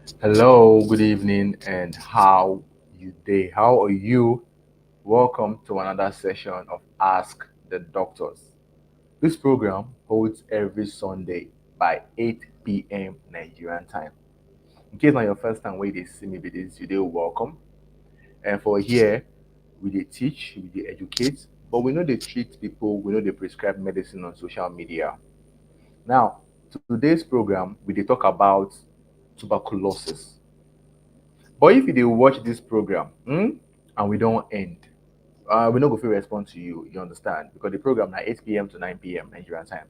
Hello, good evening, and how you day? How are you? Welcome to another session of Ask the Doctors. This program holds every Sunday by 8 p.m. Nigerian time. In case not your first time where they see me, but this you welcome. And for here, we they teach, we they educate, but we know they treat people, we know they prescribe medicine on social media. Now, today's program, we they talk about tuberculosis. But if you dey watch this program and we don't end, we no go fit respond to you. You understand? Because the program na 8 p.m. to 9 p.m. Nigerian time.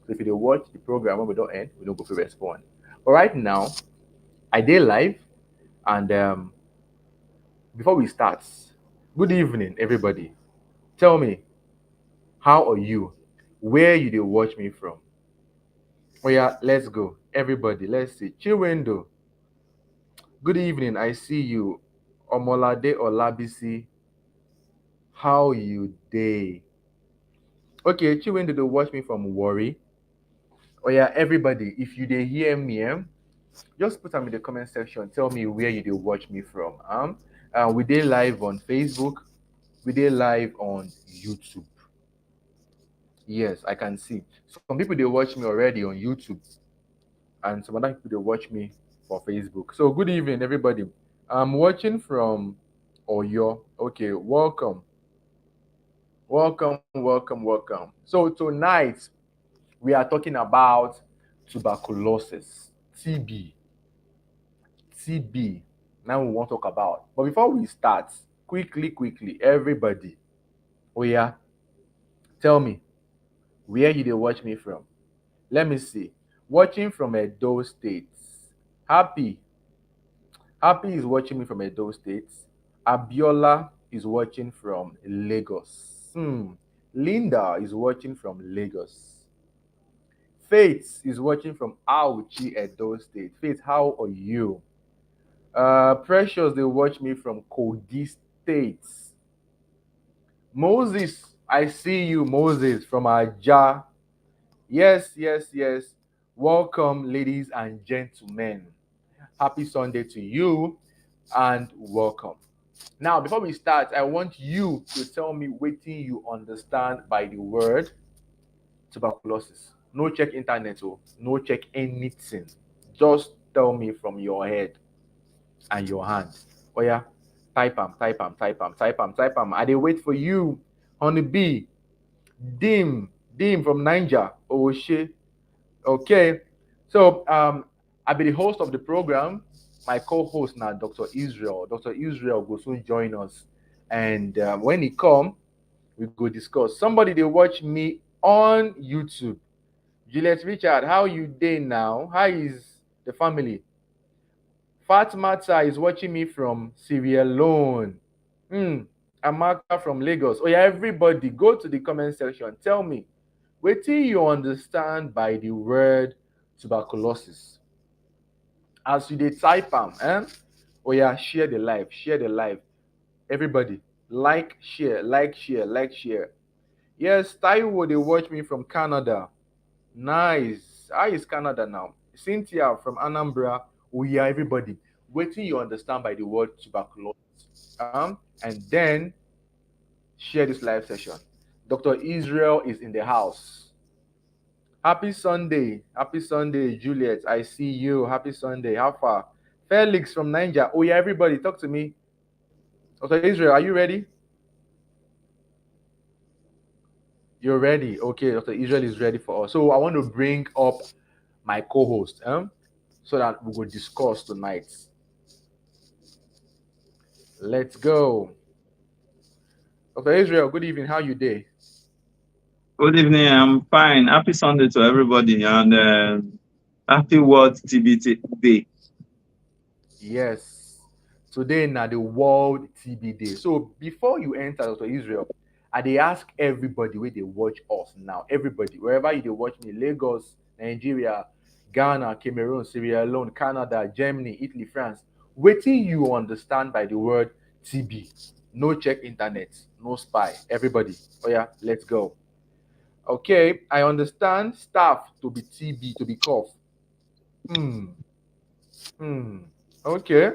So if you dey watch the program when we don't end, we no go fit respond. But right now, I dey live, and before we start, good evening, everybody. Tell me, how are you? Where you dey watch me from? Oh yeah, let's go, everybody. Let's see. Chiwendo, good evening. I see you. Omolade Olabisi, how you dey? Okay, Chiwendo dey watch me from Worry. Oh yeah, everybody, if you dey hear me, just put am in the comment section. Tell me where you dey watch me from. We dey live on Facebook. We dey live on YouTube. Yes, I can see. Some people they watch me already on YouTube, and some other people they watch me for Facebook. So good evening, everybody. I'm watching from Oyo. Okay, welcome, welcome. So tonight we are talking about tuberculosis, TB. TB. Now we want to talk about. But before we start, quickly, everybody, oh yeah, tell me where you dey watch me from. Let me see. Watching from Edo State. Happy. Happy is watching me from Edo State. Abiola is watching from Lagos. Linda is watching from Lagos. Faith is watching from Auchi, Edo State. Faith, how are you? Precious, they watch me from Kogi State. Moses, I see you, Moses, from Aja. Yes. Welcome, ladies and gentlemen. Happy Sunday to you and welcome. Now, before we start, I want you to tell me what you understand by the word tuberculosis. No check internet, no check anything. Just tell me from your head and your hand. Oh yeah, type 'em. I dey wait for you. Honeybee, Dim from Niger. Oh shit. Okay. So I be the host of the program. My co-host now, Dr. Israel. Dr. Israel will soon join us. And when he come, we go discuss. Somebody they watch me on YouTube. Juliet Richard, how you doing now? How is the family? Fatmata is watching me from Sierra Leone. Amaka from Lagos. Oh yeah, everybody, go to the comment section. Tell me, what do you understand by the word tuberculosis? As you dey type am, oh yeah, share the live. Everybody, like share. Yes, Taiwo, they watch me from Canada. Nice. How is Canada now? Cynthia from Anambra. Oh yeah, everybody. What do you understand by the word tuberculosis? And then share this live session. Dr. Israel is in the house. Happy Sunday. Happy Sunday, Juliet. I see you. Happy Sunday. How far? Felix from Niger. Oh yeah, everybody, talk to me. Dr. Israel, are you ready? You're ready. Okay, Dr. Israel is ready for us. So I want to bring up my co-host, so that we will discuss tonight. Let's go. Dr. Israel, good evening. How you day? Good evening. I'm fine. Happy Sunday to everybody and happy World TBT Day. Yes. Today now the World TB Day. So before you enter, Dr. Israel, I they ask everybody where they watch us now. Everybody, wherever you they watch me, Lagos, Nigeria, Ghana, Cameroon, Sierra Leone, Canada, Germany, Italy, France. Waiting you understand by the word TB. No check internet, no spy. Everybody. Oh yeah, let's go. Okay, I understand staff to be TB, to be cough. Hmm. Hmm. Okay.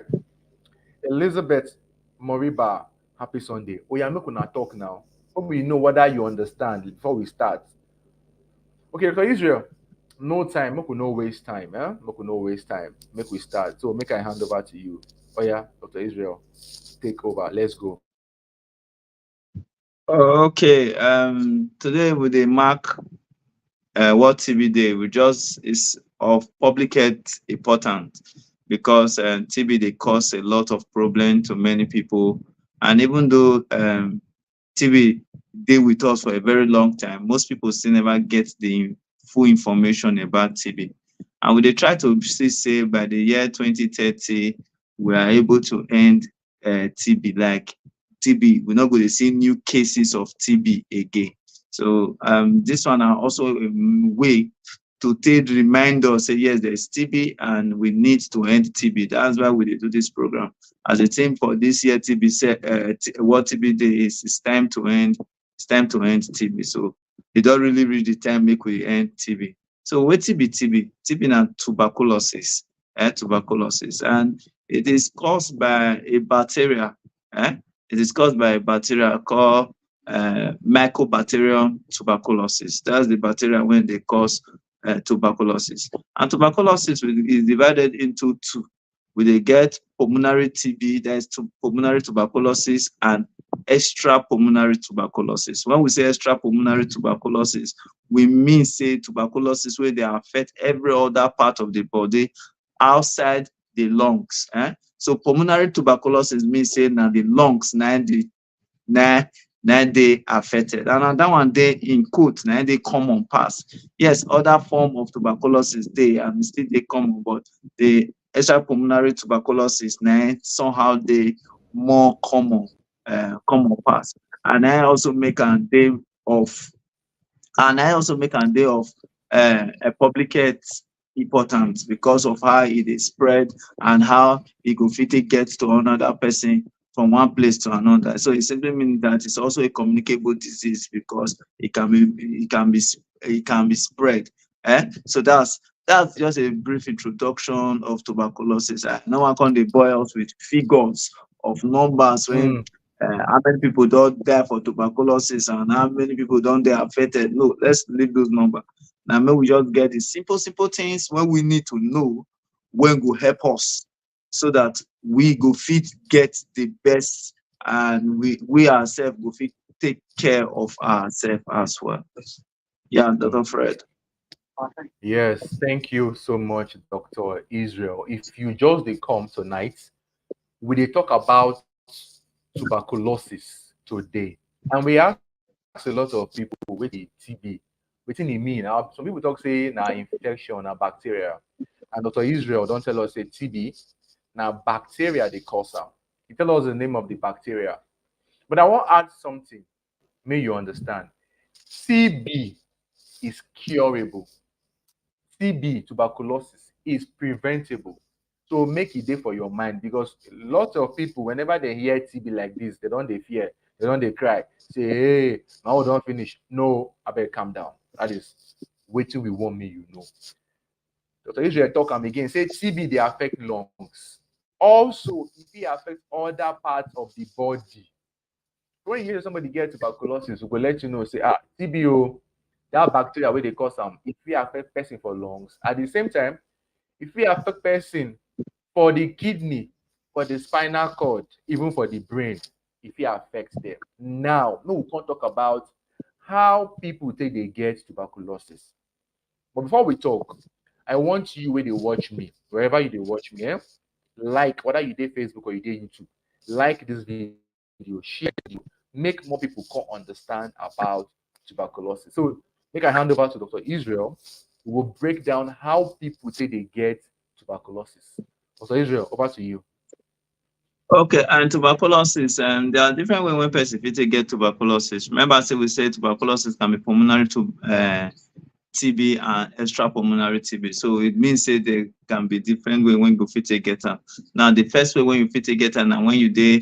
Elizabeth Moriba, happy Sunday. Oh yeah, make una talk now. Hope we know whether you understand before we start. Okay, for Israel, no time. Make we no waste time. Make we no waste time. Make we start. So make I hand over to you. Oh yeah, Dr. Israel, take over. Let's go. Okay, today we dey mark World TB Day. We just is of public health important because TB dey cause a lot of problem to many people, and even though TB dey with us for a very long time, most people still never get the full information about TB. And we dey try to see say by the year 2030, we are able to end TB. Like TB, we're not going to see new cases of TB again. So this one are also a way to take remind us say yes, there's TB and we need to end TB. That's why we dey do this program. As a team for this year TB what TB Day is, it's time to end TB. So it don't really reach the time make we end TB. So what TB? TB na tuberculosis, tuberculosis, and it is caused by a bacteria. Eh? It is caused by a bacteria called Mycobacterium tuberculosis. That's the bacteria when they cause tuberculosis. And tuberculosis is divided into two. We dey get pulmonary TB, that's pulmonary tuberculosis, and extra pulmonary tuberculosis. When we say extra pulmonary tuberculosis, we mean say tuberculosis where they affect every other part of the body outside the lungs. So pulmonary tuberculosis means say now the lungs na na dey affected, and that one dey in quote na dey common pass. Yes, other form of tuberculosis dey and still dey common, but the extrapulmonary tuberculosis na somehow dey more common pass. And I also make am dey of a public health important because of how e dey spread and how e go fit take get to another person from one place to another. So it simply means that it's also a communicable disease because it can be spread. So that's just a brief introduction of tuberculosis. I no one can dey bore us with figures of numbers when Hmm. how many people don't die for tuberculosis and how many people don't dey affected. No, let's leave those numbers. Now, may we just get the simple things when we need to know when go help us so that we go fit get the best and we ourselves go fit take care of ourselves as well. Yeah, Dr. Hmm. Fred. Yes, thank you so much, Dr. Israel. If you just they come tonight, we dey talk about tuberculosis today. And we ask a lot of people with the TB, wetin e mean. Now, some people talk say na infection, na bacteria. And Dr. Israel don't tell us say TB, na bacteria they cause am. He tell us the name of the bacteria. But I want to add something, may you understand. TB is curable. TB, tuberculosis, is preventable. So make it there for your mind because lots of people, whenever they hear TB like this, they don't they fear, they don't they cry, say, hey, my own don't finish. No, I better calm down. That is waiting we want me, you know. Dr. Israel talk am again, say TB they affect lungs. Also, if it affect other parts of the body. When you hear somebody get tuberculosis, we will let you know, say, TB, that bacteria where they cause them, if it affect person for lungs. At the same time, if it affect person for the kidney, for the spinal cord, even for the brain, if it affects them. Now, no, we can't talk about how people take they get tuberculosis. But before we talk, I want you where they watch me, wherever you they watch me, like whether you did Facebook or you did YouTube, like this video, share the video, make more people can understand about tuberculosis. So make I hand over to Dr. Israel, who will break down how people say they get tuberculosis. Dr. Israel, over to you. Okay, and tuberculosis, and there are different ways when person fit take get tuberculosis. Remember, I said we say tuberculosis can be pulmonary to TB and extrapulmonary TB. So it means say there can be different way when you fit take get am. Now the first way when you fit take get am na when you dey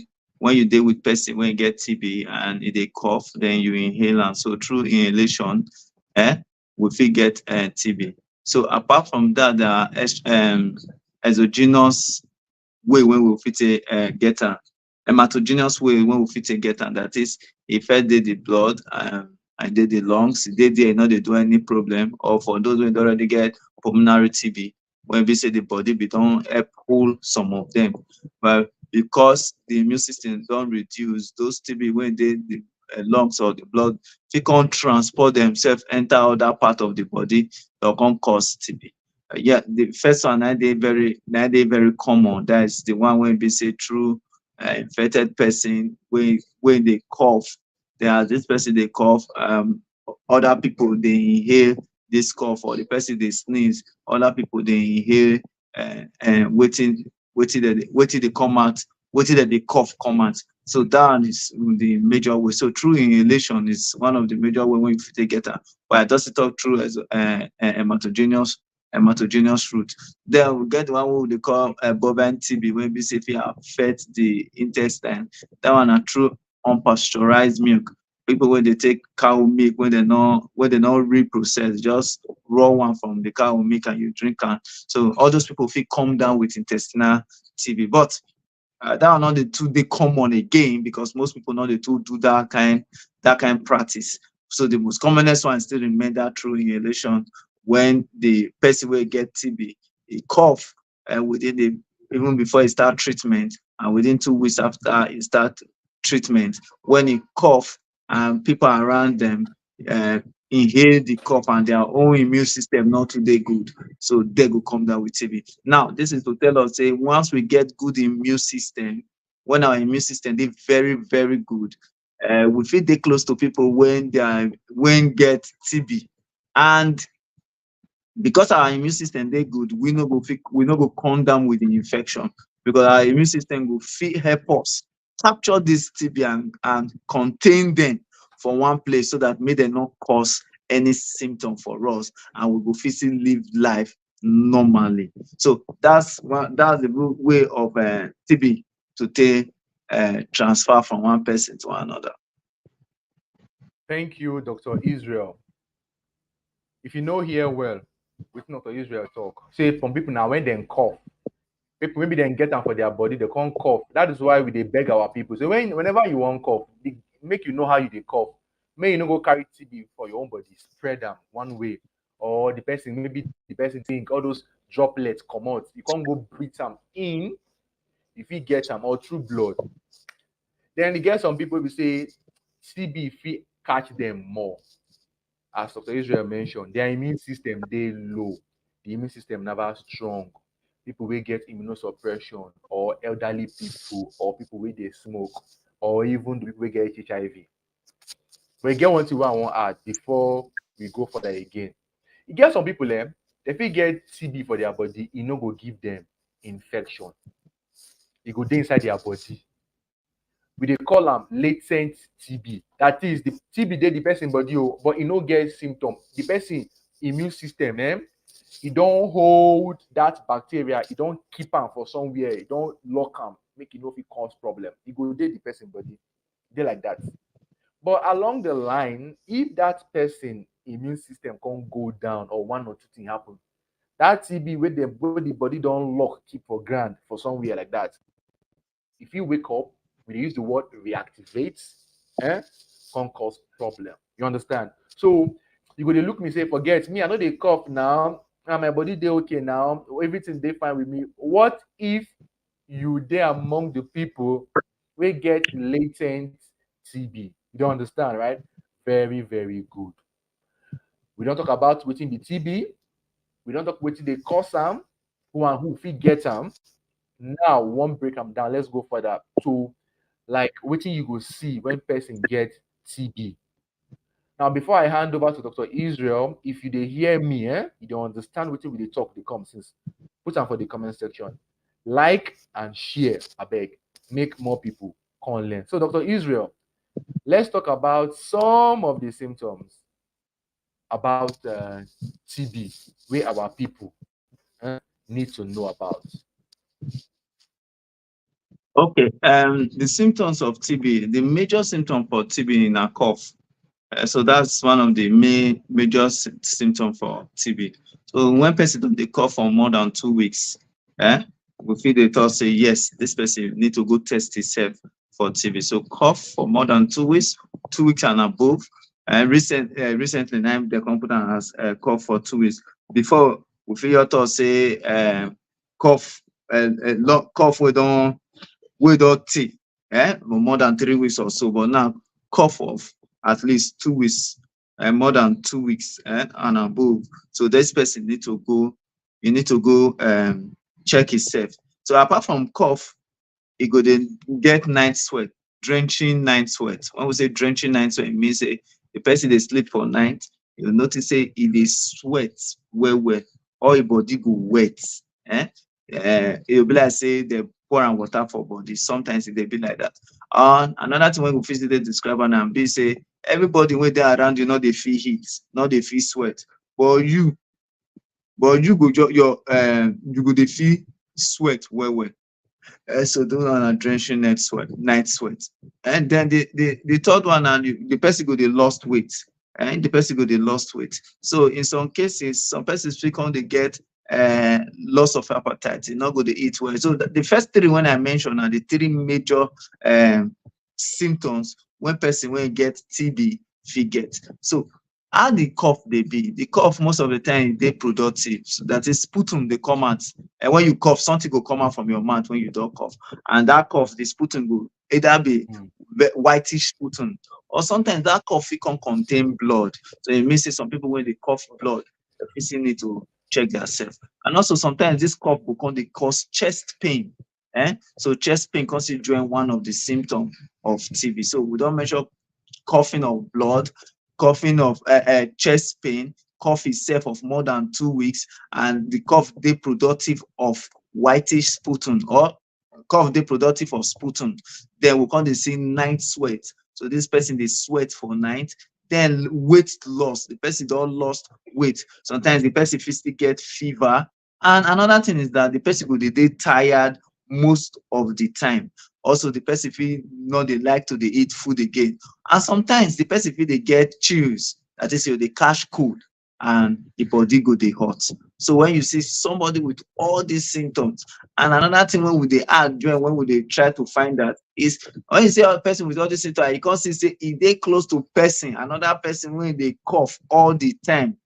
with person when you get TB and they cough, then you inhale am. So through inhalation, we fit get TB. So apart from that, there are exogenous way when we fit get am, hematogenous way when we fit get am. That is, e first dey the blood and dey the lungs, e dey there, e no dey do any problem. Or for those wey don already get pulmonary TB, when be say the body be don help hold some of them, but because the immune system don reduce, those TB wey dey the lungs or the blood fit come transport themselves enter other part of the body, or come cause TB. Yeah, the first one na dey very common. That is the one wey be say through infected person wey dey cough. Then as this person dey cough, other people dey inhale this cough, or the person dey sneeze, other people dey inhale wetin dey come out, wetin dem dey cough come out. So that one is the major way. So through inhalation is one of the major way wey you fit take get am. But I just talk through as hematogenous route. Then we get the one wey we dey call bovine TB, wey be say fit affect the intestine. That one na through unpasteurized milk. People wey dey take cow milk wey dem no reprocess, just raw one from the cow milk and you drink am. So all those people fit come down with intestinal TB. But that one no dey too dey common again, because most people no dey too do that kind practice. So the most commonest one still remain that through inhalation. When the person wey get TB, e cough even before e start treatment, and within 2 weeks after e start treatment, when e cough and people around them inhale the cough and their own immune system not too dey good, so they go come down with TB. Now, this is to tell us, say, once we get good immune system, when our immune system dey very, very good, we fit dey close to people when get TB. And because our immune system dey good, we no go come down with the infection, because our immune system go fit help us capture this TB and contain them for one place, so that make them not cause any symptom for us, and we go fit still live life normally. So that's the way of TB to take transfer from one person to another. Thank you, Dr. Israel. If you know here well, with Dr. Israel talk, say from people now when they cough, people maybe they get them for their body, they can't cough. That is why we they beg our people. So whenever you want cough, they make you know how you they cough. May you not go carry TB for your own body, spread them one way, or maybe the person think all those droplets come out. You can't go breathe them in if you get them, or through blood. Then you get some people who say TB if you catch them more. As Dr. Israel mentioned, their immune system they low. The immune system never strong. People will get immunosuppression, or elderly people, or people with they smoke, or even the people will get HIV. But again, one thing I want to add before we go further again. You get some people if they get TB for their body, it no go give them infection. It go dey inside their body. We dey call them latent TB. That is, the TB dey the person body, but it no get symptom. The person immune system, it don't hold that bacteria, it don't keep am for somewhere, it don't lock am, make it no fit cause problem. It go dey the person body, dey like that. But along the line, if that person immune system can't go down, or one or two things happen, that TB where the body don't lock, keep for ground for somewhere like that. If you wake up, we use the word reactivate, can cause problem. You understand? So you go to look me say, forget me, I know they cough now, and my body they okay now, everything they fine with me. What if you there among the people we get latent TB? You don't understand, right? Very, very good. We don't talk about within the TB. We don't talk within the cause them, who and who fit get them. Now, one break them down. Let's go further to like waiting you go see when person get TB. Now, before I hand over to Dr. Israel, if you dey hear me, you don't understand what we dey talk, they come since. Put them for the comment section. Like and share, I beg. Make more people come learn. So, Dr. Israel, let's talk about some of the symptoms about TB where our people need to know about. Okay, the symptoms of TB, the major symptom for TB in a cough. So that's one of the major symptoms for TB. So when person don't dey cough for more than 2 weeks, Eh? We feel the thought say yes, this person need to go test himself for TB. So cough for more than 2 weeks, 2 weeks and above. And recently now the computer has cough for 2 weeks. Before we feel your thought say cough cough we don't tea, for more than 3 weeks or so, but now cough of at least 2 weeks, and more than 2 weeks, and above. So this person need to go, you need to go check himself. So apart from cough, e go dey get night sweat, drenching night sweat. When we say drenching night sweat, e mean say the person dey sleep for night, you notice say e dey sweat well well, all im body go wet. um E go be like say dem pour am water for body. Sometimes e dey be like that. And another thing wey we fit still dey describe am be say everybody wey dey around you no dey feel heat, no dey feel sweat, but you go you go dey feel sweat well well. So those one na drenching night sweat. And then the third one na the person go dey lost weight, and the person go dey lost weight. So in some cases, some persons fit come dey get loss of appetite, e no go dey eat well. So the first three wey I mention na the three major symptoms when person wey get TB fit get. So how the cough dey be? The cough most of the time e dey productive. So that is sputum dey come out. And when you cough, something go come out from your mouth when you don cough. And that cough, the sputum go either be Mm. whitish sputum, or sometimes that cough fit come contain blood. So e mean say some people when they cough blood, they fit still need to check themselves. And also sometimes this cough go come dey cause chest pain. So chest pain come still join one of the symptoms of TB. So we don mention coughing of blood, coughing of chest pain, cough itself of more than 2 weeks, and the cough dey productive of whitish sputum, or cough dey productive of sputum. Then we come dey see night sweat. So this person dey sweat for night. Then weight loss, the person don lost weight. Sometimes the person fit still get fever. And another thing is that the person go dey tired most of the time. Also, the person fit no dey like to dey eat food again. And sometimes the person fit dey get chills, that is, you dey catch cold and the body go dey hot. So when you see somebody with all these symptoms, and another thing wey we dey add join when we dey try to find out is when you see a person with all these symptoms, you come see say e dey close to person, another person wey dey cough all the time,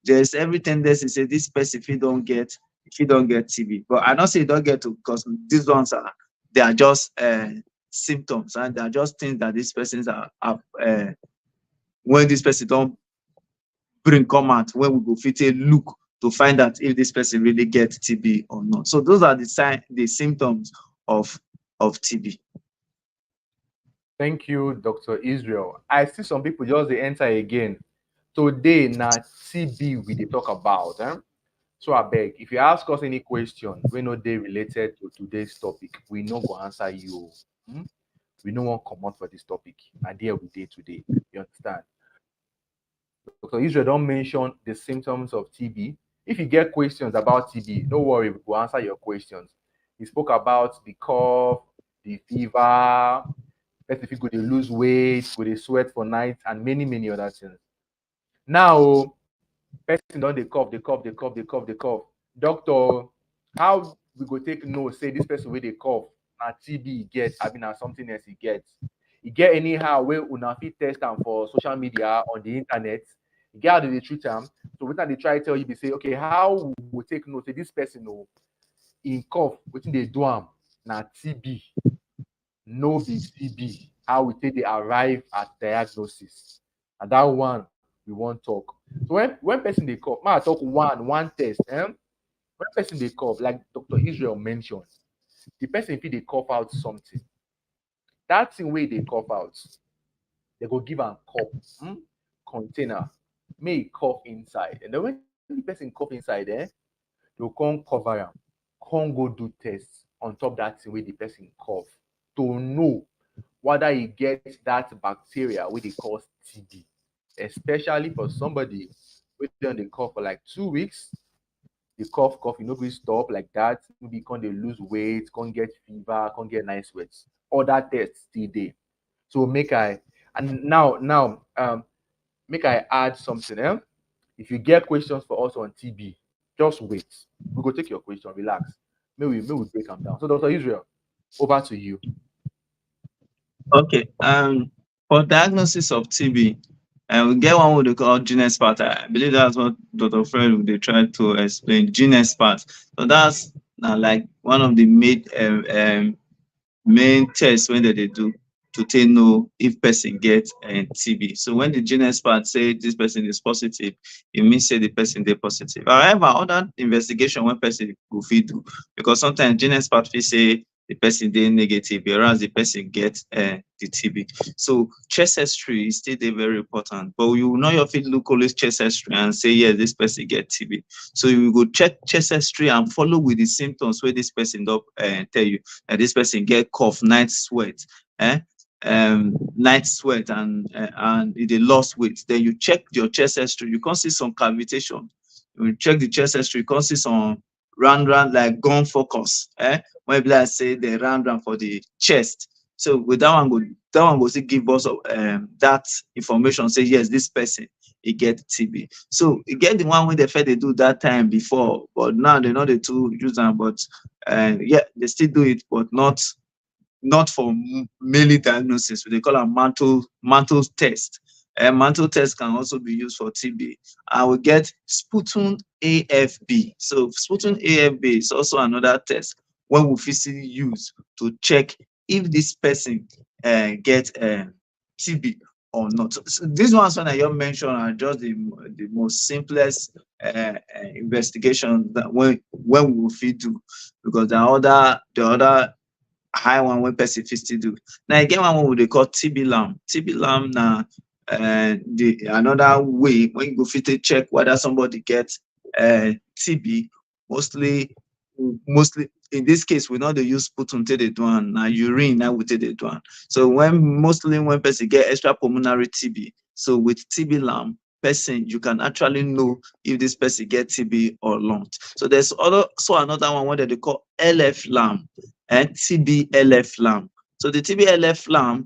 there's every tendency say this person fit don get TB. But I no say e don get to, because these ones they are just symptoms, and they are just things that these persons are when this person don bring come out, when we go fit take look to find out if this person really get TB or not. So those are the symptoms of TB. Thank you, Dr. Israel. I see some people just dey enter again. Today na TB we dey talk about. So abeg, if you ask us any question wey no dey related to today's topic, we no go answer you. We no wan comot for this topic. Na there we dey today. You understand? Dr. Israel don mention the symptoms of TB. If you get questions about TB, no worry, we will answer your questions. He spoke about the cough, the fever, person fit go dey lose weight, go dey sweat for night, and many, many other things. Now, person don dey cough, dey cough, dey cough, dey cough, dey cough. Doctor, how we go take know say this person wey dey cough na TB e get, abi na something else e get? E get anyhow wey una fit test am for social media, on the internet? E get how dem dey treat am? So wetin I dey try tell you be say, okay, how we go take know say this person im cough, wetin dey do am na TB, no be TB? How we take dey arrive at diagnosis? And that one we wan talk. So when person dey cough, make I talk one test. When person dey cough, like Dr. Israel mentioned, the person fit dey cough out something. That thing wey dey cough out, they go give am cup, container, may e cough inside. And then when the person cough inside, they'll come cover am, come go do test on top that thing wey the person cough, to know whether e get that bacteria wey dey cause TB. Especially for somebody wey don dey cough for like 2 weeks, the cough, e no gree stop like that. Maybe come dey lose weight, come get fever, come get night sweats. Other tests still dey. So now make I add something. If you get questions for us on TB, Just wait. We go take your question, relax. May we break them down. So Dr. Israel, over to you. Okay. For diagnosis of TB, we get one what they call gene expert. I believe that's what Dr. Fred would they try to explain. Gene expert. So that's like one of the main tests when they do to take know if person get TB. So when the gene expert say this person is positive, it means say the person dey positive. However, other investigation when person go fit do, because sometimes gene expert fit say the person dey negative, whereas the person get the TB. So chest history is still dey very important, but you will not your fit look always chest history and say yes, this person get TB. So you go check chest history and follow with the symptoms where this person don tell you. This person get cough, night sweat, eh? Night sweat, and they lost weight. Then you check your chest history, you can see some cavitation. You check the chest history, you can see some round like gun focus. When be like say they round for the chest. So with that one go still give us that information. Say yes, this person he get TB. So you get the one when they fed they do that time before, but now they know they too use them, but yeah, they still do it, but not for mainly diagnosis. They call am mantle test. Mantle test can also be used for TB. And we get sputum AFB. So sputum AFB is also another test when we physically use to check if this person get TB or not. So these ones when I just mentioned are just the most simplest investigation that when we will fit do, because the other high one wey person fit still do. Now e get one wey dey call TB lamb. TB lamb na the another way when you go fit take check whether somebody get TB. Mostly in this case we no dey use sputum take dey do am, na urine na we take dey do am. So mostly when person get extra pulmonary TB, so with TB lamb person you can actually know if this person get TB or not. So there's also another one wey dem dey call LF lamb. TB LF lamb. So the TB LF lamb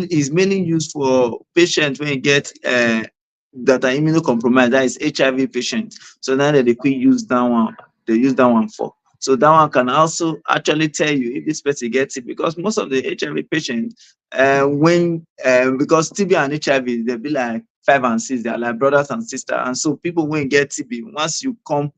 is mainly used for patients when you get that are immunocompromised, that is HIV patient. So now that they quick use that one, they use that one for. So that one can also actually tell you if this person gets it, because most of the HIV patients, when because TB and HIV, they be like 5 and 6, they are like brothers and sisters. And so people when get TB, once you come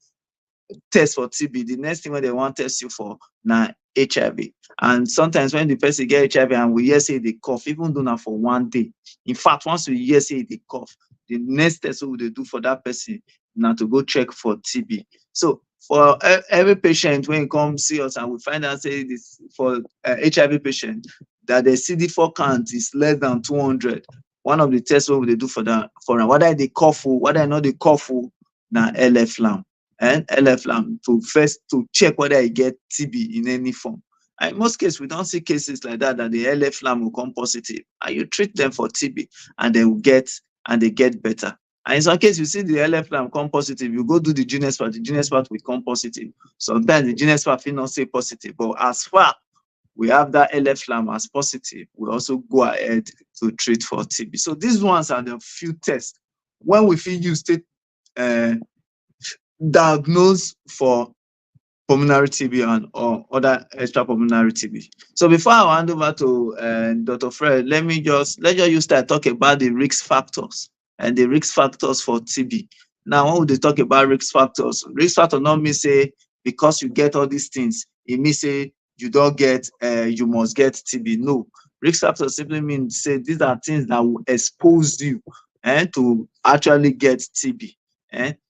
test for TB, the next thing when they want test you for na HIV. And sometimes when the person get HIV and we hear say they cough, even though na for one day. In fact, once we hear say they cough, the next test we they do for that person now to go check for TB. So for every patient when you come see us and we find out say this for HIV patient that the CD4 count is less than 200, one of the tests we they do for that for whether they cough or whether not they cough na LF lamb. And LF lamb to check whether I get TB in any form. And in most cases, we don't see cases like that the LF lamb will come positive, and you treat them for TB, and they get better. And in some cases, you see the LF lamb come positive, you go do the gene expert, the gene expert will come positive. Sometimes the gene expert will not say positive, but as far we have that LF lamb as positive, we also go ahead to treat for TB. So these ones are the few tests when we feel use to diagnose for pulmonary TB and or other extrapulmonary TB. So before I hand over to Dr. Fred, let's just use that talk about the risk factors and the risk factors for TB. Now, when we talk about risk factor not mean say because you get all these things, it means say you don't get you must get TB. No, risk factors simply means say these are things that will expose you to actually get TB.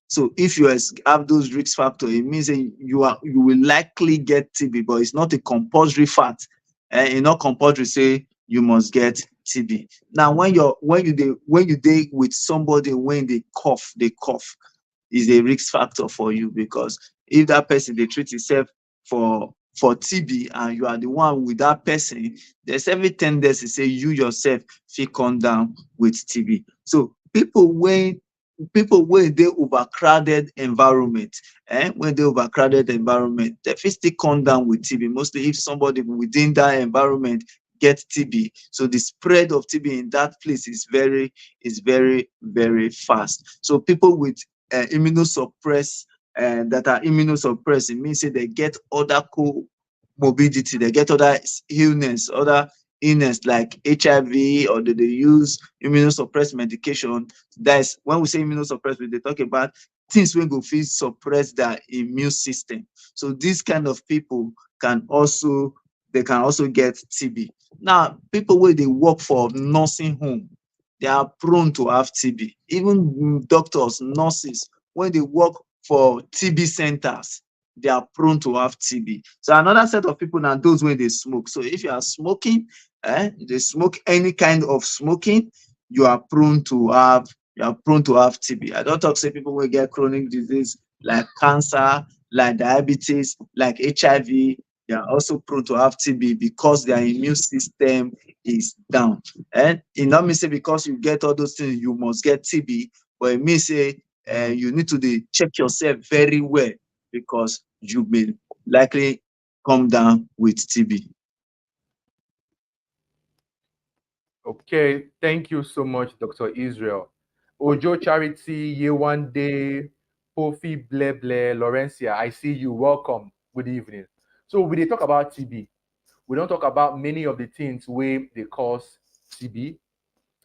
So if you have those risk factors, it means that you will likely get TB, but it's not a compulsory fact. It's not compulsory say you must get TB. Now, when you dey with somebody when they cough is a risk factor for you, because if that person they treat himself for TB and you are the one with that person, there's every tendency say you yourself feel come down with TB. So people when dey overcrowded environment, when dey overcrowded environment, they fit still come down with TB, mostly if somebody within that environment get TB. So the spread of TB in that place is very, very fast. So people with immunosuppressed that are immunosuppressed, it means say they get other comorbidity, they get other illness, other illness like HIV, or they use immunosuppressed medication. That's when we say immunosuppressed, we dey talk about things wey go fit suppress their immune system. So these kind of people can also they can also get TB. Now, people wey dey work for nursing home, they are prone to have TB. Even doctors, nurses, when they work for TB centers, they are prone to have TB. So another set of people na those wey dey smoke. So if you are smoking, you dey smoke any kind of smoking, you are prone to have TB. I don talk say people wey get chronic disease like cancer, like diabetes, like HIV, they are also prone to have TB because their immune system is down. E no mean say because you get all those things you must get TB, but e mean say you need to dey check yourself very well because you may likely come down with TB. Okay, thank you so much, Dr. Israel. Ojo Charity, Yewande, Kofi Bleble, Laurencia, I see you. Welcome. Good evening. So we dey talk about TB. We don't talk about many of the things where they cause TB,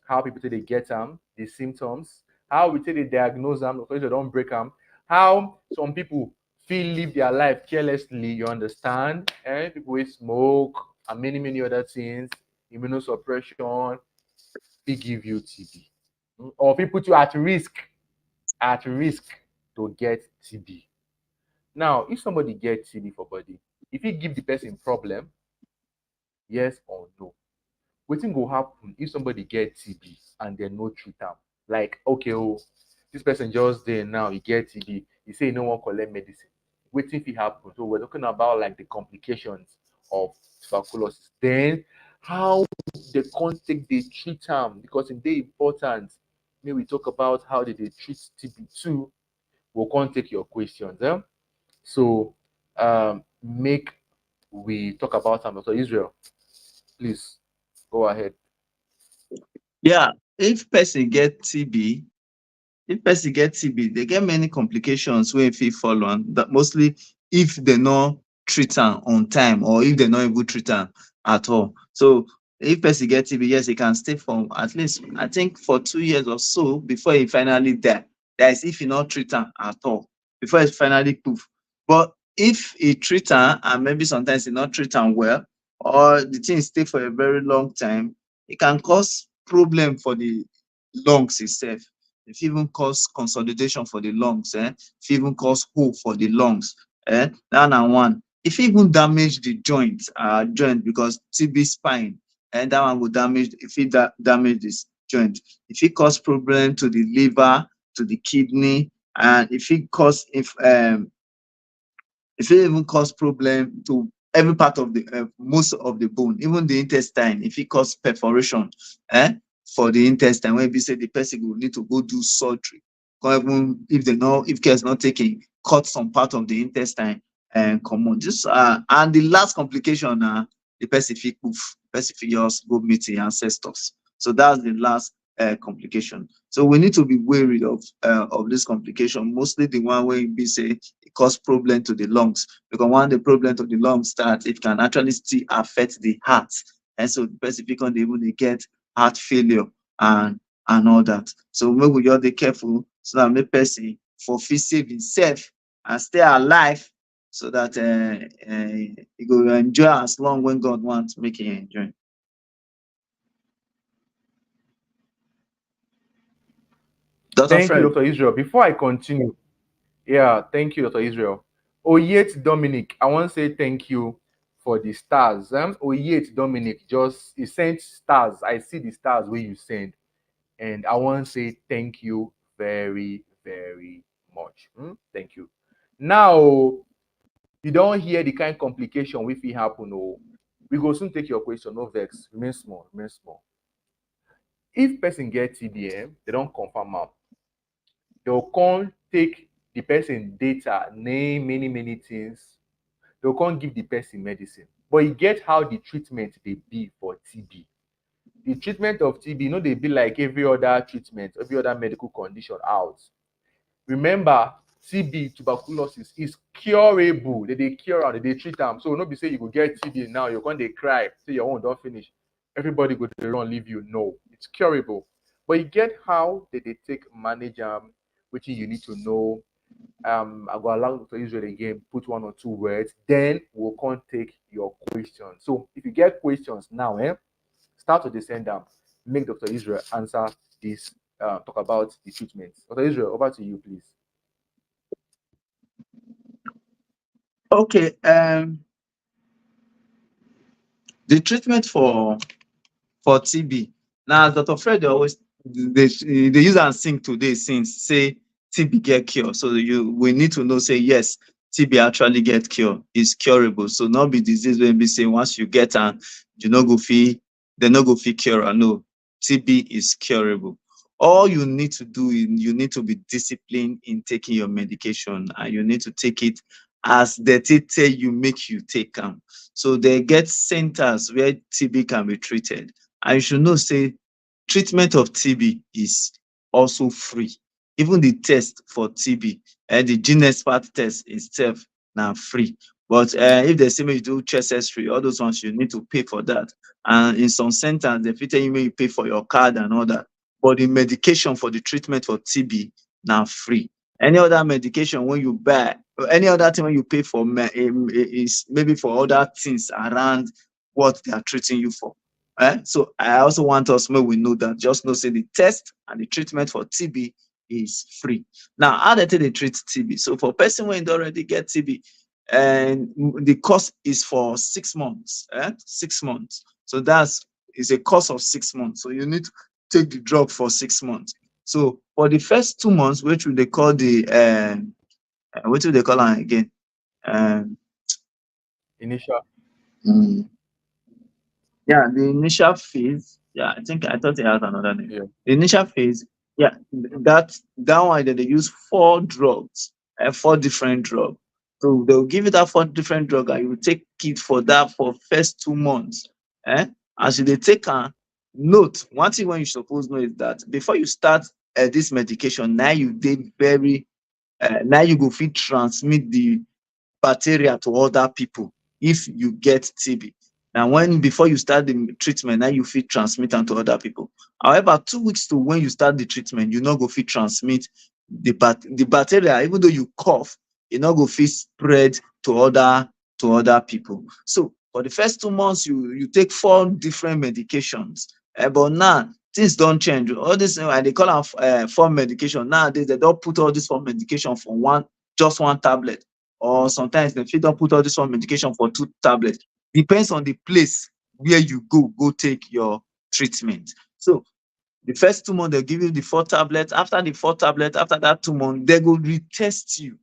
how people say they get them, the symptoms, how we say they diagnose them, because they don't break them, how some people feel live their life carelessly, you understand? People will smoke and many, many other things, immunosuppression, they give you TB. Or people to at risk to get TB. Now, if somebody gets TB for body, if you give the person problem, yes or no, wetin go happen if somebody get TB and dem no treat am? Like, okay, oh, this person just dey now, he get TB, he say he no wan collect medicine. Wetin fit happen? So we're talking about like the complications of tuberculosis. Then how the con take dey treat am, because e dey important. Make we talk about how they dey treat TB too. We'll come take your questions. So make we talk about am. So Israel, please go ahead. Yeah, if person get TB, they get many complications wey fit follow am. That mostly if they no treat am on time, or if they no even treat am at all. So if person get TB, yes, he can stay for at least, I think, for 2 years or so before he finally die. That is if he not treat am at all, before he finally poof. But if he treat am and maybe sometimes he not treat am well, or the thing stay for a very long time, it can cause problem for the lungs itself. It fit even cause consolidation for the lungs, it fit even cause hole for the lungs. Dat na one. E fit even damage the joint because TB spine, that one go damage, e fit damage this joint. E fit cause problem to the liver, to the kidney, and e fit cause e fit even cause problem to every part of the most of the bone, even the intestine. E fit cause perforation for the intestine, wey be say the person go need to go do surgery. Or even if care is not taken, cut some part of the intestine and comot. And the last complication na the person fit poof, the person fit just go meet the ancestors. So that's the last complication. So we need to be wary of this complication, mostly the one wey be say it cause problem to the lungs, because when the problem to the lungs start, it can actually still affect the heart, and so the person fit come dey even dey get heart failure and all that. So make we just dey careful, so that make person for fit save himself and stay alive, so that he go enjoy as long when God wants make he enjoy. Dr. Thank you, Fred. Dr. Israel. Before I continue, yeah, thank you, Dr. Israel. Oyet Dominic, I want to say thank you for the stars. Oyet Dominic just he sent stars. I see the stars where you send, and I want to say thank you very, very much. Thank you. Now, you don't hear the kind complication we fit happen. Oh, we go soon take your question. No vex. Remain small. Remain small. If person get TBM, they don't confirm am. They'll come take the person data, name many things. They'll come give the person medicine. But you get how the treatment they be for TB. The treatment of TB, they be like every other treatment, every other medical condition out. Remember, TB, tuberculosis is curable. They cure am, they treat am. So no be say you go get TB now, you're going to cry, say your own don't finish. Everybody go dey run leave you. No, it's curable. But you get how they take manage which you need to know. I go allow Dr. Israel again, put one or two words, then we'll come take your questions. So if you get questions now, start to descend them. Make Dr. Israel answer this, talk about the treatment. Dr. Israel, over to you, please. Okay. The treatment for TB. Now, as Dr. Fred always they use and sing today since say TB get cure. So we need to know say yes, TB actually get cure. It's curable. So not be disease when be say once you get and you no go feel they no go feel cure. No, TB is curable. All you need to do is you need to be disciplined in taking your medication, and you need to take it as they tell you make you take them. So they get centers where TB can be treated. And you should know, say, treatment of TB is also free. Even the test for TB, and the gene expert test itself, now free. But if they say make you do chest X-ray, all those ones you need to pay for that. And in some centers, they fit tell you make you pay for your card and all that. But the medication for the treatment for TB now free. Any other medication when you buy, any other thing when you pay for is maybe for other things around what they are treating you for. So I also want us may we know that just know say the test and the treatment for TB is free. Now, how they treat TB? So for person when they already get TB, and the cost is for 6 months. 6 months. So that's is a cost of 6 months. So you need to take the drug for 6 months. So for the first 2 months, which they call the what do they call it again? Um, Initial. mm, yeah, the initial phase. Yeah, I thought they had another name. Yeah. The initial phase. Yeah, that one they use 4 drugs, 4 different drugs. So they'll give you that 4 different drugs, and you will take it for that for first 2 months. As you they take a note, one thing when you suppose know is that before you start this medication, now you did very now you go fit transmit the bacteria to other people if you get TB. Now, when before you start the treatment, now you fit transmit them to other people. However, 2 weeks to when you start the treatment, you not go fit transmit the bacteria, even though you cough, you not go fit spread to other people. So for the first 2 months, you take 4 different medications. But now things don't change. All this they call them form medication. Nowadays, they don't put all this form medication for just one tablet, or sometimes they fit don put all this one medication for 2 tablets. Depends on the place where you go take your treatment. So the first 2 months they give you the 4 tablets. After the 4 tablets, after that 2 months, they go retest you,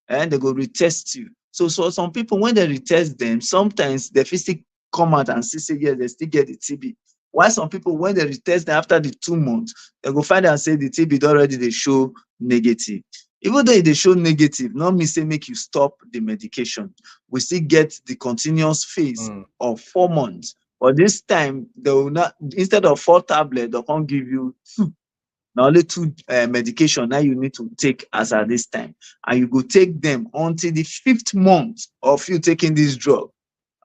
and they go retest you. So some people when they retest them, sometimes they fit still come out and see say yes, they still get the TB. While some people when they retest them after the 2 months, they go find out say the TB don already dey show negative. Even though they show negative, not mean say make you stop the medication. We still get the continuous phase Mm. of 4 months. But this time, they will not, instead of 4 tablets, they'll come give you two. Now only two medication now you need to take as at this time. And you go take them until the 5th month of you taking this drug.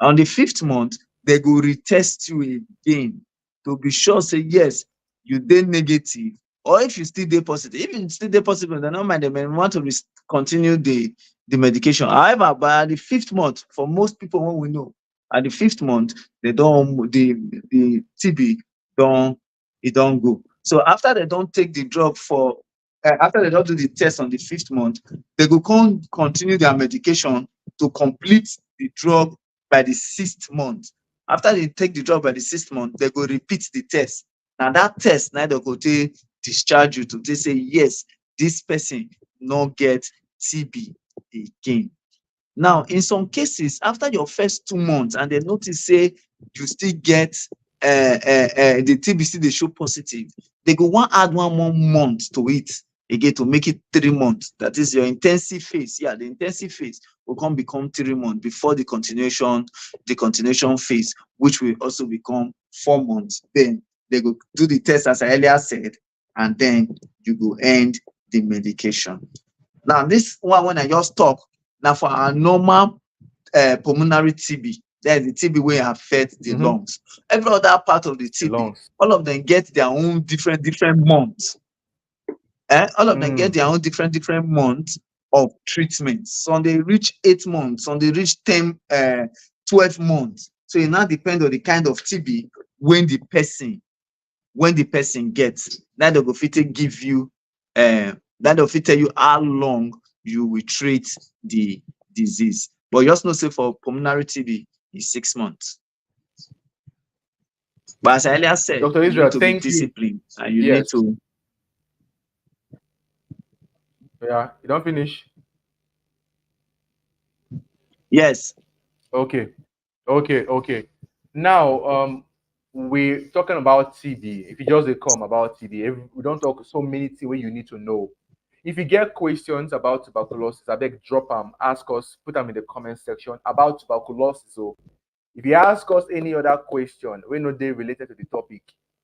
On the 5th month, they go retest you again to be sure say yes, you dey negative, or if you still dey positive. If you still dey positive, they no mind, they may want to continue the medication. However, by the 5th month, for most people when we know, at the 5th month, they don't the TB don't it don't go. So after they don't take the drug for after they don't do the test on the 5th month, they go continue their medication to complete the drug by the 6th month. After they take the drug by the 6th month, they go repeat the test. Now that test, now they go take discharge you to they say yes, this person not get TB again. Now, in some cases, after your first 2 months, and they notice say you still get the TBC they show positive, they go want add 1 more month to it again to make it 3 months. That is your intensive phase. Yeah, the intensive phase will become 3 months before the continuation phase, which will also become 4 months. Then they go do the test as I earlier said, and then you go end the medication. Now, this one when I just talk now for our normal pulmonary TB, there's the TB where affect the Mm-hmm. lungs. Every other part of the The TB, lungs. all of them get their own different months. All of them get Mm. their own different months of treatment. Some they reach 8 months, some they reach 10, 12 months. So it now depends on the kind of TB when the person gets. That will fit give you that will fit tell you how long you will treat the disease. But just know say for pulmonary TB is 6 months. But as I earlier said, Dr. you need Israel, to be thank you. disciplined and you need Yes. to. Yeah. You don't finish? Yes. Okay. Okay. Okay. Now, we're talking about TB. If you just dey come about TB, we don't talk so many things where you need to know. If you get questions about tuberculosis, I beg drop them, ask us, put them in the comment section about tuberculosis. So if you ask us any other question, we know they related to the topic,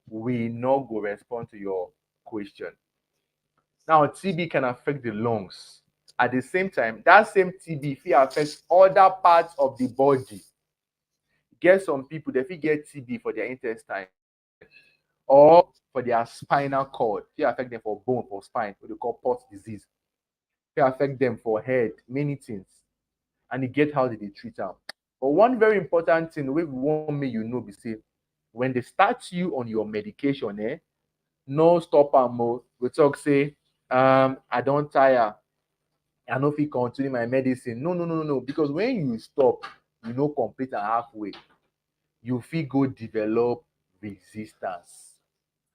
we not go respond to your question. Now, TB can affect the lungs. At the same time, that same TB fit affect other parts of the body. Get some people, they fit get TB for their intestine or for their spinal cord. Fit affect them for bone, for spine, what they call Port disease. Fit affect them for head, many things. And you get how they treat them. But one very important thing we want me you know be say, when they start you on your medication, no stop am o. We talk say, I don't tire, I no fit continue my medicine. No, no, no, no, no. Because when you stop, you no complete am halfway, you fit go develop resistance.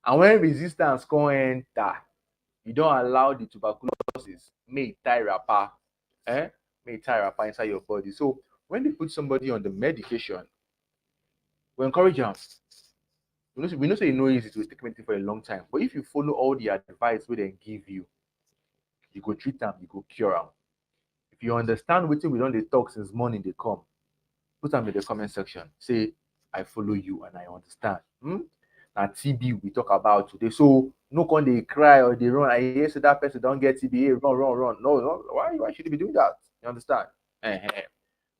And when resistance come enter, you don allow the tuberculosis make e tie wrapper, make e tie wrapper inside your body. So when they put somebody on the medication, we encourage am. We know say e no easy to take medicine for a long time, but if you follow all the advice wey dem give you go treat am, you go cure am. If you understand wetin we don dey talk since morning dey come, put am in the comment section. Say, I follow you and I understand. Na TB we talk about today. So no come dey cry or dey run. I hear say that person don get TB. Hey, run, run, run. No, no. Why should you be doing that? You understand?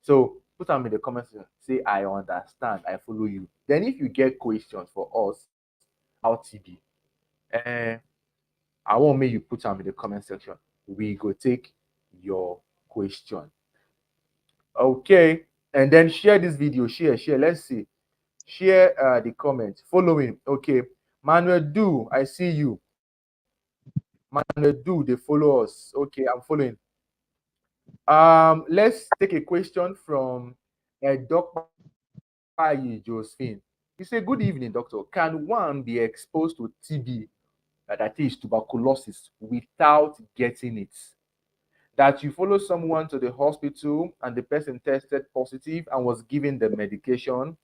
So put am in the comment section. Say, I understand. I follow you. Then if you get questions for us about TB, eh, I want make you put am in the comment section. We go take your question. Okay. And then share this video. Share. Let's see. Share the comment. Following. Okay. Manuel Do, I see you. Manuel Do, they follow us. Okay, I'm following. Let's take a question from Dr. Josephine. You say, good evening, doctor. Can one be exposed to TB, that is tuberculosis, without getting it? That you follow someone to the hospital and the person tested positive and was given the medication,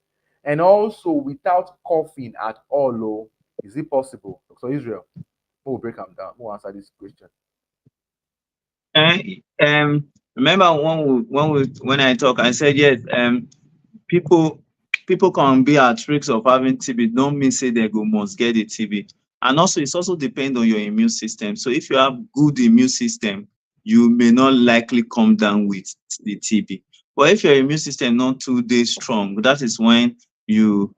and also without coughing at all. Oh, is it possible? Dr. Israel, we'll break them down. We'll answer this question. Eh, Remember when I talk, I said yes. People people can be at risk of having TB. Don't mean say they go must get the TB. And also, it's also depend on your immune system. So if you have good immune system, you may not likely come down with the TB. But if your immune system not too dey strong, that is when you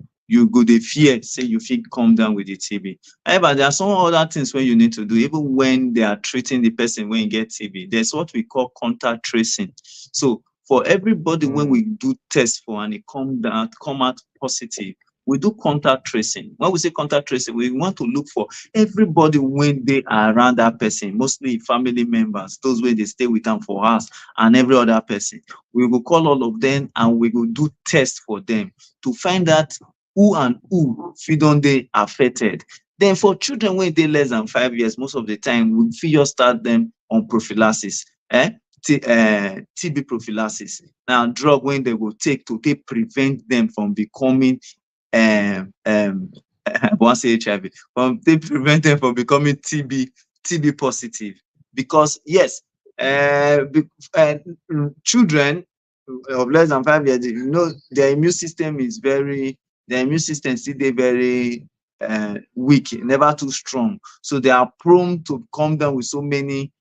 go dey fear say you fit come down with the TB. However, there are some other things wey you need to do even when they are treating the person wey get TB. There's what we call contact tracing. So for everybody when we do test for and it come out positive, we do contact tracing. When we say contact tracing, we want to look for everybody when they are around that person, mostly family members, those wey dey stay with am for house, and every other person. We go call all of them and we go do test for them to find out who and who fit don dey affected. Then for children wey dey less than 5 years, most of the time we fit just start them on prophylaxis. TB prophylaxis. Now, drug wey dem go take to take prevent them from becoming I wan say HIV, from take prevent them from becoming TB positive. Because yes, children of less than 5 years, you know, their immune system still dey very weak, never too strong. So they are prone to come down with so many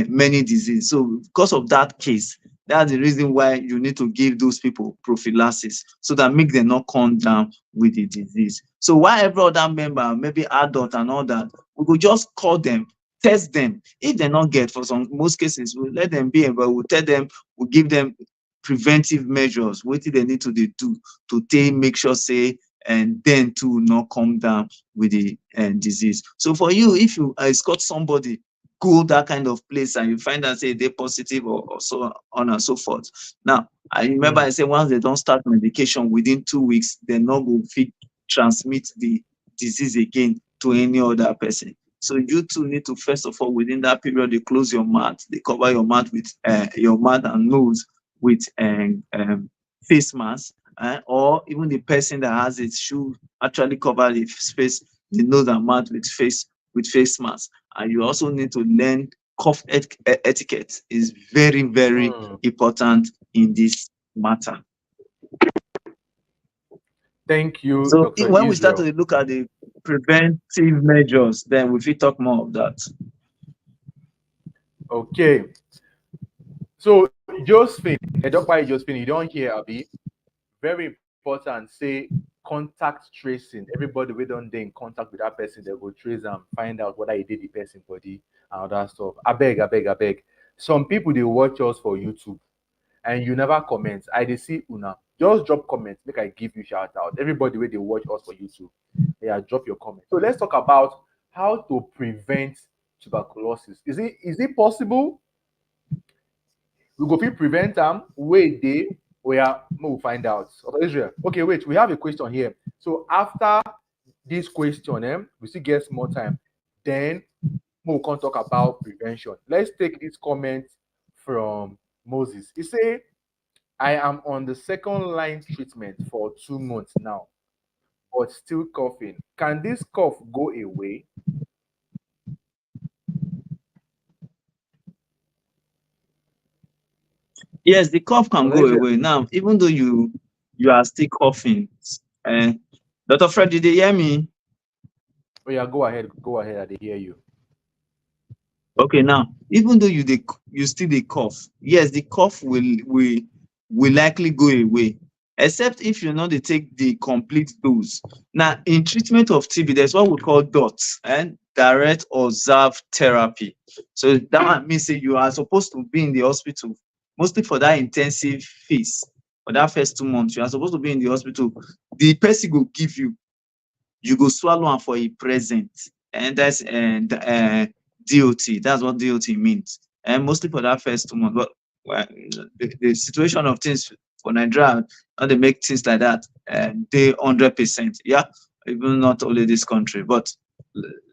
many diseases. So because of that case, that's the reason why you need to give those people prophylaxis so that make them not come down with the disease. So while every other member, maybe adult and all that, we could just call them, test them. If they not get, for some most cases, we'll let them be, but we'll tell them, we'll give them preventive measures, what they need to they do to take make sure say and then to not come down with the disease. So for you, if you escort somebody go that kind of place and you find out say they positive or so on and so forth. Now, I remember I Mm. said once they don't start medication within 2 weeks, they not go fit transmit the disease again to any other person. So you too need to first of all within that period they close your mouth, they cover your mouth and nose with face mask, or even the person that has it should actually cover the face, the nose and mouth with face mask. And you also need to learn etiquette is very, very Mm. important in this matter. Thank you, So Dr. when we start to Israel. look at the preventive measures, then we will talk more of that. Okay. So, Josephine, Dr. Josephine, you don't hear, Abi. Very important. Say contact tracing. Everybody we don't dey in contact with that person, they go trace and find out whether he did the person body and other stuff. I beg, I beg, I beg. Some people they watch us for YouTube and you never comment. I dey see una. Just drop comments. Make I give you shout out. Everybody where they watch us for YouTube, yeah, drop your comment. So let's talk about how to prevent tuberculosis. Is it possible? We go fit prevent them. Wait dey where we'll find out. Okay, Israel. Okay, wait, we have a question here. So after this question, we still get more time. Then we'll come talk about prevention. Let's take this comment from Moses. He say, I am on the second line treatment for 2 months now, but still coughing. Can this cough go away? Yes, the cough can Okay, go Israel. away. Now, even though you are still coughing, uh, Dr. Fred, did you hear me? Oh yeah, go ahead. Go ahead. I dey hear you. Okay, now even though you still dey cough, yes, the cough will likely go away, except if you no dey take the complete dose. Now, in treatment of TB, there's what we call DOTS and direct observed therapy. So that one means say you are supposed to be in the hospital mostly for that intensive phase. For that first 2 months, you are supposed to be in the hospital. The person go give you go swallow am for a present, and that's DOT. That's what DOT means, and mostly for that first 2 months. But well, the situation of things for Nigeria, how they make things like that, they 100%. Yeah, even not only this country, but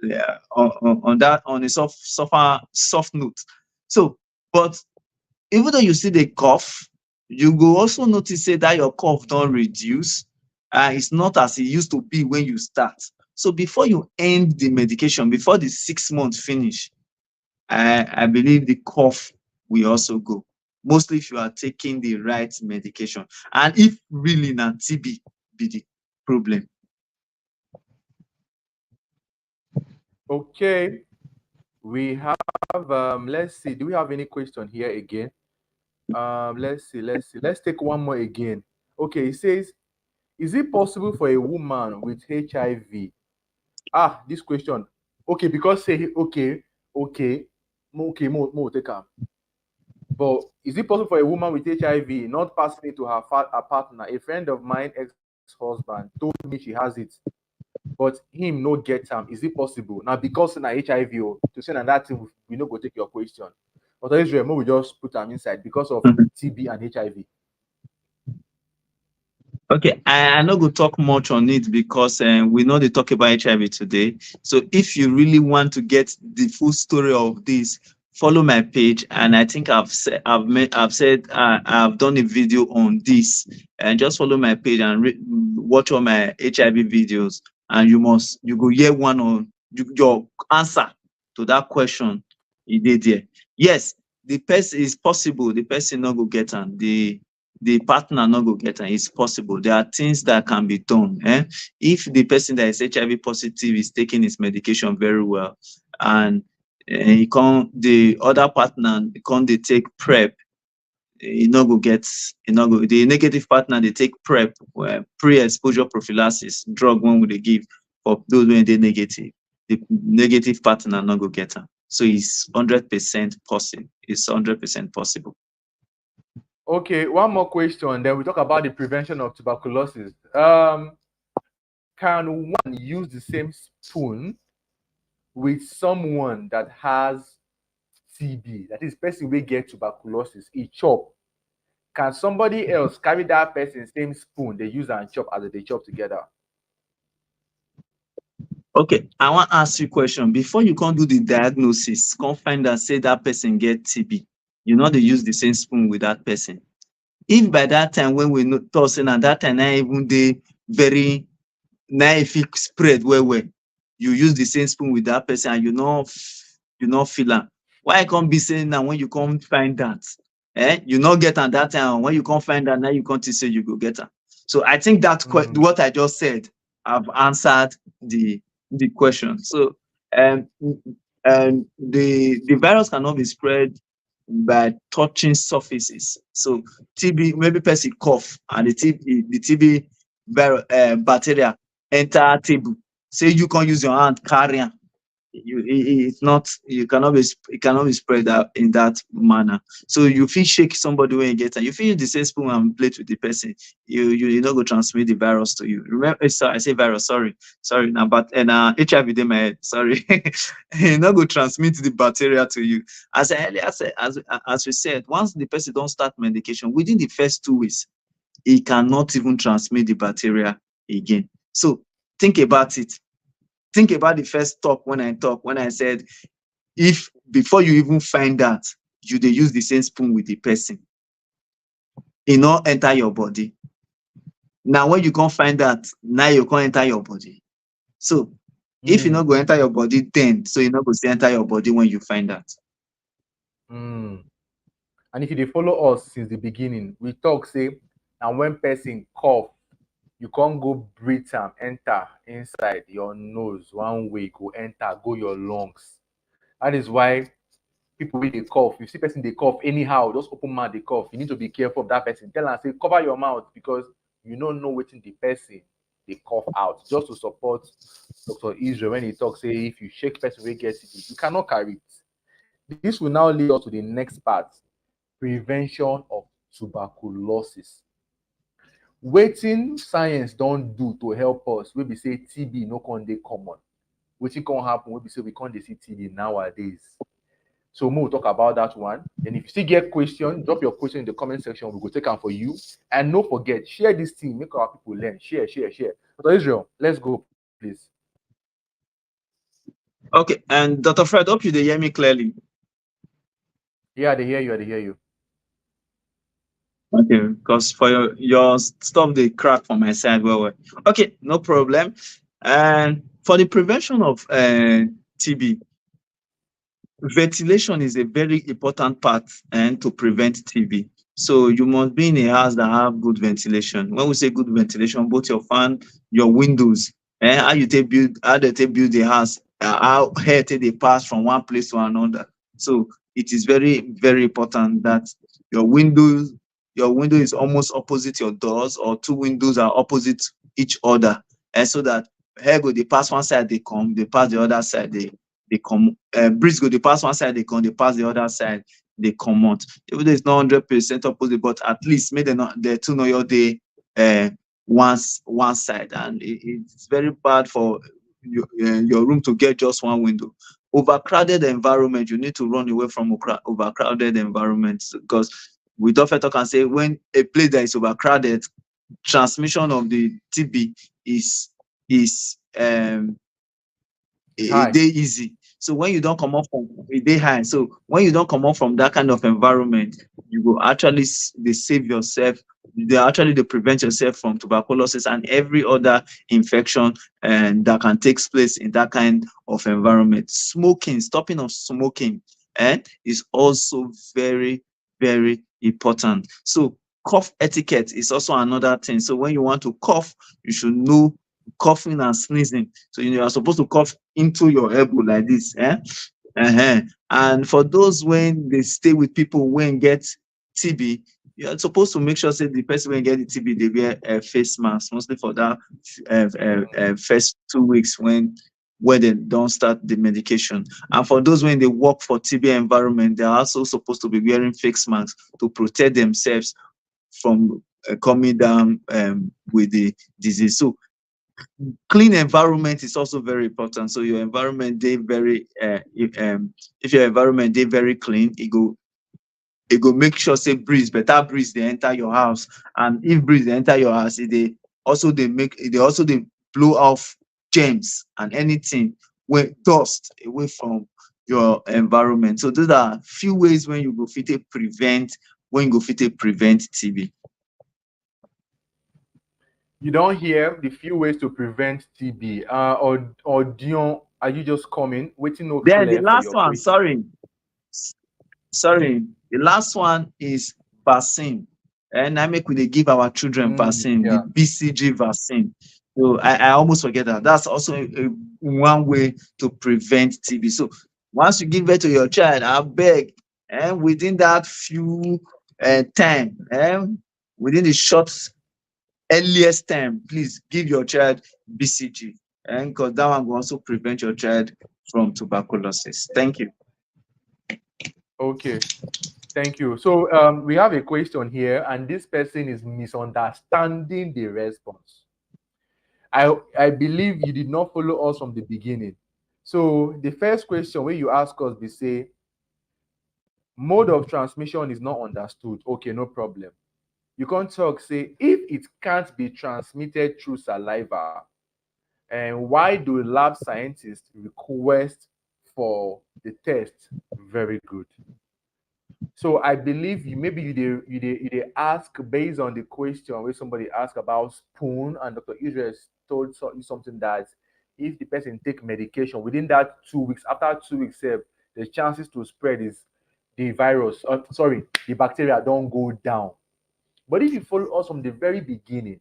yeah, on that on a soft note. So, but even though you see the cough, you go also notice say that your cough don't reduce. It's not as it used to be when you start. So before you end the medication, before the 6 months finish, I believe the cough will also go. Mostly if you are taking the right medication. And if really not TB be the problem. Okay. We have let's see. Do we have any question here again? Let's see, let's see. Let's take one more again. Okay, it says, is it possible for a woman with HIV? Ah, this question. Okay, because say okay, okay, okay, more take am. But is it possible for a woman with HIV not passing it to her partner? A friend of mine, ex-husband, told me she has it, but him no get am. Is it possible? Now because na HIV, to say na that thing we no go take your question. But Israel, we just put am inside because of TB and HIV. Okay, I no go talk much on it because we know they talk about HIV today. So if you really want to get the full story of this, follow my page. And I think I've done a video on this. And just follow my page and watch all my HIV videos. And you go hear one on your answer to that question. You did there. Yes, the person is possible. The person not go get am. The partner not go get am. It's possible. There are things that can be done. If the person that is HIV positive is taking his medication very well, and he can't, the other partner can't they take prep, e no go get, e no go, the negative partner they take prep, pre-exposure prophylaxis drug when we dey give for those wey dey negative. The negative partner no go get am. So it's 100% possible. It's 100% possible. Okay, one more question. Then we talk about the prevention of tuberculosis. Can one use the same spoon with someone that has TB? That is, person will get tuberculosis. He chop. Can somebody else carry that person same spoon they use and chop as they chop together? Okay, I wan ask you question. Before you come do the diagnosis, come find out say that person get TB, you no dey use the same spoon with that person. If by that time when we talk say na that time na even dey very, na e fit spread well well, you use the same spoon with that person and you no feel am. Why e come be say na when you come find that, you no get am that time, when you come find out, now you come think say you go get am. So I think that what I just said, I've answered the question. So um the virus cannot be spread by touching surfaces. So TB, maybe person cough and the TB bacteria enter table. Say you can't use your hand carry am. It's not, you cannot be, it cannot be spread out in that manner. So you feel shake somebody when you get am. You feel use the same spoon and plate with the person. You not go transmit the virus to you. Remember, sorry, I say virus. Sorry. Now, but and HIV dey my head. Sorry, you not go transmit the bacteria to you. As I earlier said, as we said, once the person don't start medication, within the first 2 weeks, he cannot even transmit the bacteria again. So think about it. Think about the first talk when I said, if before you even find out, you dey use the same spoon with the person, e no enter your body. Now when you can't find out, now you can't enter your body. So if you not go enter your body then, so you not go still enter your body when you find out. And if you dey follow us since the beginning, we talk say, and when person cough, you can't go breathe am enter inside your nose one way, go enter, go your lungs. That is why people wey dey cough, you see person dey cough anyhow, just open mouth dey cough, you need to be careful of that person. Tell am say cover your mouth because you no know wetin the person dey cough out. Just to support Dr. Israel when he talk say if you shake person wey get TB, you cannot carry it. This will now lead us to the next part: prevention of tuberculosis. Wetin science don do to help us wey be say TB no come dey common? Wetin come happen wey be say we come dey see TB nowadays? So we will talk about that one. And if you still get question, drop your question in the comment section. We will take them for you. And don't forget, share this thing, make our people learn. Share. So Israel, let's go, please. Okay, and Dr. Fred, hope you dey hear me clearly. Yeah, they hear you. Okay, because for your stuff they crack from my side well. Okay, no problem. And for the prevention of TB, ventilation is a very important part and to prevent TB. So you must be in a house that have good ventilation. When we say good ventilation, both your fan, your windows, and how they build the house, how air they pass from one place to another. So it is very, very important that your window is almost opposite your doors, or two windows are opposite each other, and so that air go they pass one side, they pass the other side, they come, breeze go they pass one side, they pass the other side, they come out. Even though it's not 100% opposite, but at least make them not the two know your day one side, and it's very bad for your room to get just one window. Overcrowded environment, you need to run away from overcrowded environments, because we don't talk and say when a place that is overcrowded, transmission of the TB is easy. So when you don't come off from day high, so when you don't come off from that kind of environment, you will actually they save yourself. They prevent yourself from tuberculosis and every other infection and that can take place in that kind of environment. Smoking, stopping of smoking, is also very, very important. So cough etiquette is also another thing. So when you want to cough, you should know coughing and sneezing. So you are supposed to cough into your elbow like this. And for those when they stay with people when get TB, you're supposed to make sure say the person when get the TB they wear a face mask mostly for that first 2 weeks when they don't start the medication. And for those when they work for TB environment, they're also supposed to be wearing face masks to protect themselves from coming down with the disease. So clean environment is also very important. So your environment they very if your environment they very clean, it go make sure say breeze better breeze they enter your house. And if breeze they enter your house, they also they blow off germs and anything with dust away from your environment. So those are few ways when you go fit take prevent when you go fit take prevent TB. You don't hear the few ways to prevent TB. Or Dion, are you just coming? Waiting no Then the clear for last your one, question. sorry, the last one is vaccine. And I make we dey give our children vaccine, the Yeah. BCG vaccine. So I almost forget that. That's also one way to prevent TB. So once you give birth to your child, I beg, and within that few time, within the short earliest time, please give your child BCG, and because that one will also prevent your child from tuberculosis. Thank you. Okay. Thank you. So we have a question here, and this person is misunderstanding the response. I believe you did not follow us from the beginning. So the first question where you ask us, we say mode of transmission is not understood. Okay, no problem. You can't talk, say, if it can't be transmitted through saliva, and why do lab scientists request for the test? Very good. So I believe you maybe you ask based on the question where somebody asked about spoon, and Dr. Israel told you something that if the person take medication within that 2 weeks, after 2 weeks, the chances to spread is the virus, sorry, the bacteria don't go down. But if you follow us from the very beginning,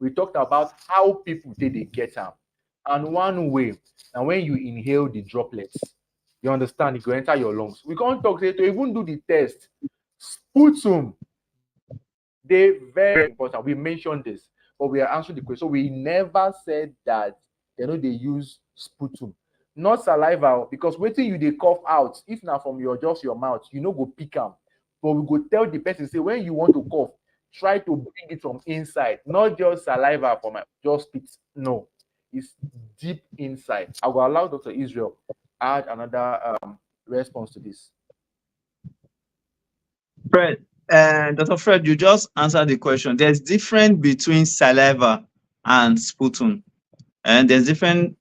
we talked about how people take they get them. And one way, and when you inhale the droplets, you understand, it will enter your lungs. We can't talk say to even do the test. Sputum, they very important. We mentioned this, but we are answering the question. So we never said that they use sputum, not saliva, because waiting you they cough out. If not from your just your mouth, you know go pick them. But we go tell the person say when you want to cough, try to bring it from inside, not just saliva from my just spit. No, it's deep inside. I will allow Dr. Israel add another response to this. Fred, Dr. Fred, you just answered the question. There's difference between saliva and sputum. And there's different,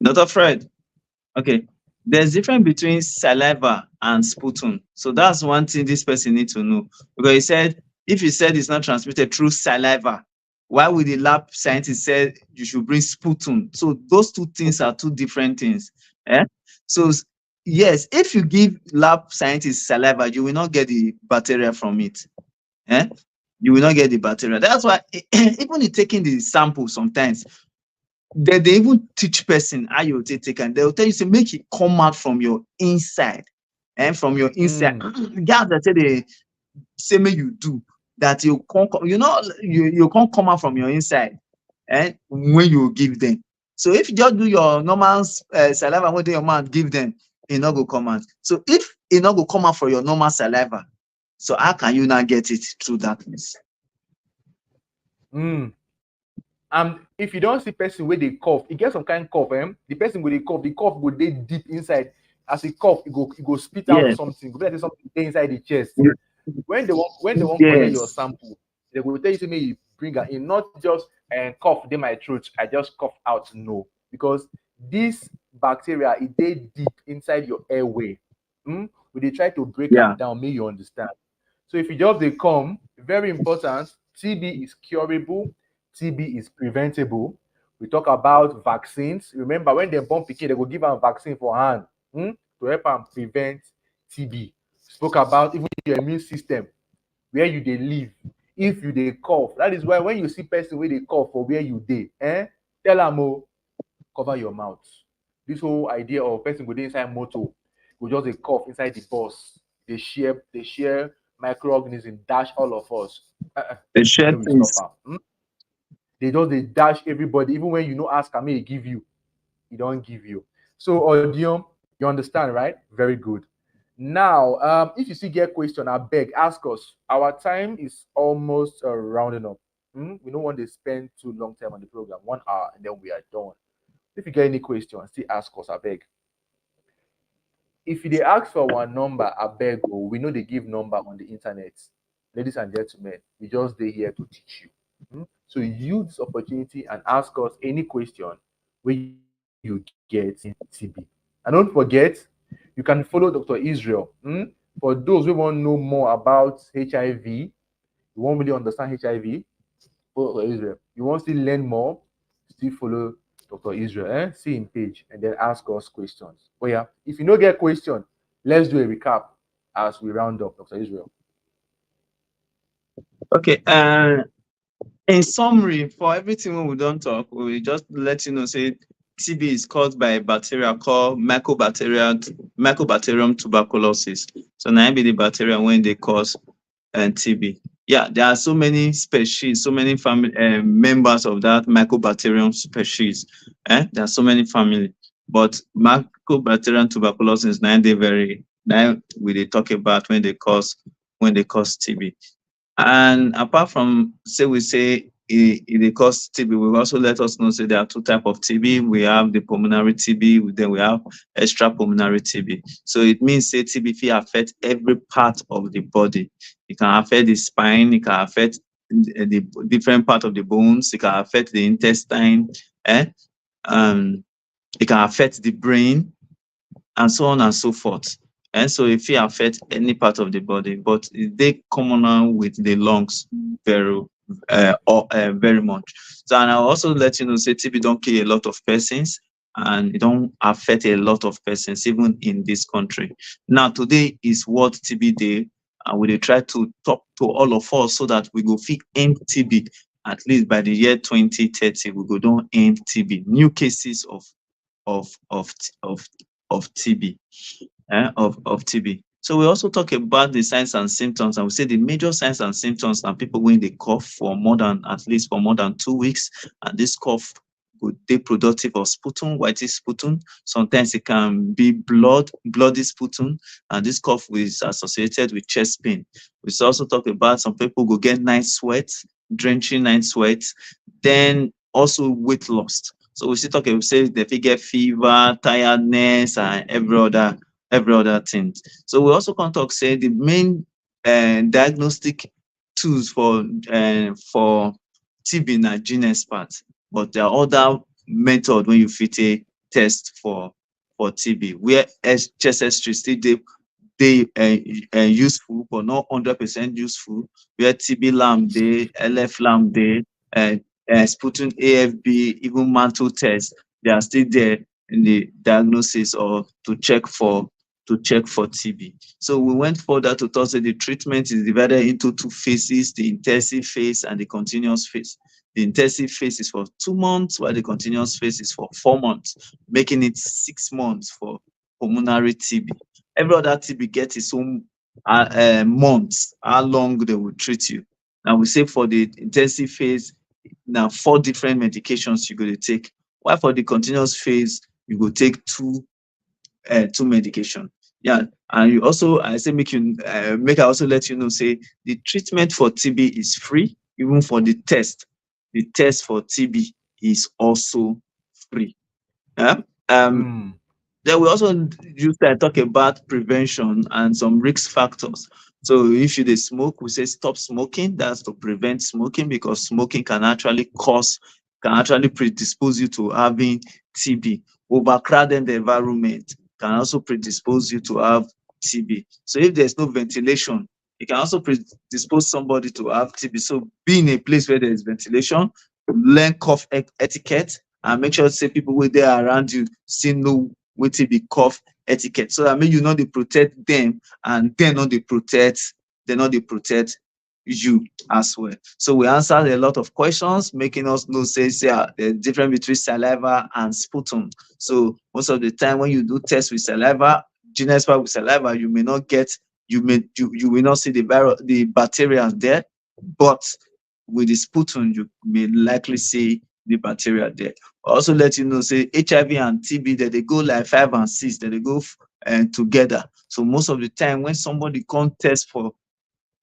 Dr. Fred, okay. There's difference between saliva and sputum. So that's one thing this person needs to know. Because he said, if he said it's not transmitted through saliva, why would the lab scientist say you should bring sputum? So those two things are two different things. Eh? So yes, if you give lab scientists saliva, you will not get the bacteria from it. Eh? You will not get the bacteria. That's why even in taking the sample sometimes, they even teach person how you take and they'll tell you say make it come out from your inside and from your inside. Mm, Guys that say they say make you do that you can't you can't come out from your inside and when you give them. So if you just do your normal saliva when your mouth give them, it not go come out. So if it not go come out for your normal saliva, so how can you not get it through that means? mm. And if you don't see person where they cough, it gets some kind of cough, the person where they cough, the cough go dey deep inside. As he cough, it go spit out Yeah. something. Go be like something dey inside the chest. When they won't collect your Yes. sample, they will tell you say make you bring am in, not just cough dey my throat. I just cough out. No, because this bacteria it dey deep inside your airway. We dey try to break am Yeah. down, make you understand. So if you just dey come, very important. TB is curable. TB is preventable. We talk about vaccines. Remember, when they born pikin, they go give am vaccine for hand to help am prevent TB. Spoke about even your immune system, where you dey live. If you dey cough, that is why when you see person wey dey cough for where you dey, tell am cover your mouth, This whole idea of person go dey inside motor, go just a cough inside the bus. They share microorganism dash all of us. The May share we stop things. am. They just they dash everybody, even when you no ask am, may he give you, he don't give you. So Odium, you understand, right? Very good. Now, if you still get question, I beg, ask us. Our time is almost rounding up. We don't want to spend too long time on the program, 1 hour, and then we are done. If you get any questions, still ask us, I beg. If you dey ask for our number, abeg o, we no dey give number on the internet. Ladies and gentlemen, we just dey here to teach you. So use this opportunity and ask us any question wey you get TB. And don't forget, you can follow Dr. Israel. For those wey wan know more about HIV, you wan really understand HIV, follow Dr. Israel. You wan still learn more, still follow Dr. Israel. See him page and then ask us questions. Oh yeah, if you no get question, let's do a recap as we round up, Dr. Israel. Okay. In summary, for everything we don't talk, we just let you know say TB is caused by a bacteria called Mycobacterium tuberculosis. So now be the bacteria when they cause TB. Yeah, there are so many species, so many family members of that Mycobacterium species. There are so many family, but Mycobacterium tuberculosis now they very now we they talk about when they cause TB. And apart from say we say it dey cause TB, we also let us know say there are two type of TB. We have the pulmonary TB, then we have extra pulmonary TB. So it means say TB fit affect every part of the body. It can affect the spine, it can affect the different part of the bones, it can affect the intestine, eh? Um, it can affect the brain, and so on and so forth. And so it fit affect any part of the body, but it dey commoner with the lungs very very much. So and I'll also let you know say TB don't kill a lot of persons and it don't affect a lot of persons even in this country. Now today is World TB Day and we dey try to talk to all of us so that we go fit end TB at least by the year 2030. We go don end TB. New cases of of of of TB, of TB. So we also talk about the signs and symptoms, and we say the major signs and symptoms are people when they cough for more than at least for more than 2 weeks, and this cough could be productive of sputum, whitish sputum. Sometimes it can be bloody sputum, and this cough is associated with chest pain. We also talk about some people go get night sweat, drenching night sweat, then also weight loss. So we still talk about say they fit get fever, tiredness, and every other thing. So we also can talk say the main diagnostic tools for TB na gene expert, but there are other method when you fit take test for TB where chest X-ray still dey useful but not 100% useful, where TB lamb dey, LF lamb dey, sputum AFB, even mantle test, they are still there in the diagnosis or to check for TB. So we went further to talk say the treatment is divided into two phases, the intensive phase and the continuous phase. The intensive phase is for 2 months, while the continuous phase is for 4 months, making it 6 months for pulmonary TB. Every other TB gets its own months, how long they will treat you. Now we say for the intensive phase, now 4 different medications you go to take. While for the continuous phase, you go take two medication. Yeah, and you also I say make I also let you know say the treatment for TB is free, even for the test. The test for TB is also free. Yeah. Hmm. Then we also use that talk about prevention and some risk factors. So if you dey smoke, we say stop smoking. That's to prevent smoking because smoking can actually predispose you to having TB. Overcrowded environment can also predispose you to have TB. So if there's no ventilation, it can also predispose somebody to have TB. So be in a place where there is ventilation, learn cough etiquette, and make sure say people wey dey around you still know wetin be cough etiquette, so that make you no dey protect them and dem no dey protect you as well. So we answered a lot of questions, making us know say the difference between saliva and sputum. So most of the time when you do test with saliva, genotype with saliva, you may not get, you will not see the bacteria there, but with the sputum, you may likely see the bacteria there. Also let you know, say HIV and TB, that they go like 5 and 6, that they go together. So most of the time when somebody come test for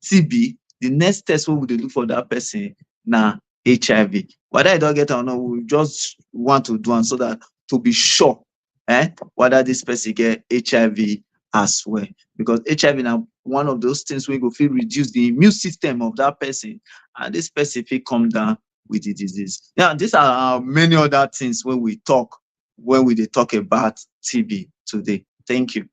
TB, the next test wey we dey do for that person na HIV. Whether you don get am or not, we just want to do am so that to be sure whether this person get HIV as well. Because HIV na one of those things wey go fit reduce the immune system of that person, and this person fit come down with the disease. Now, these are many other things wey we talk when we dey talk about TB today. Thank you.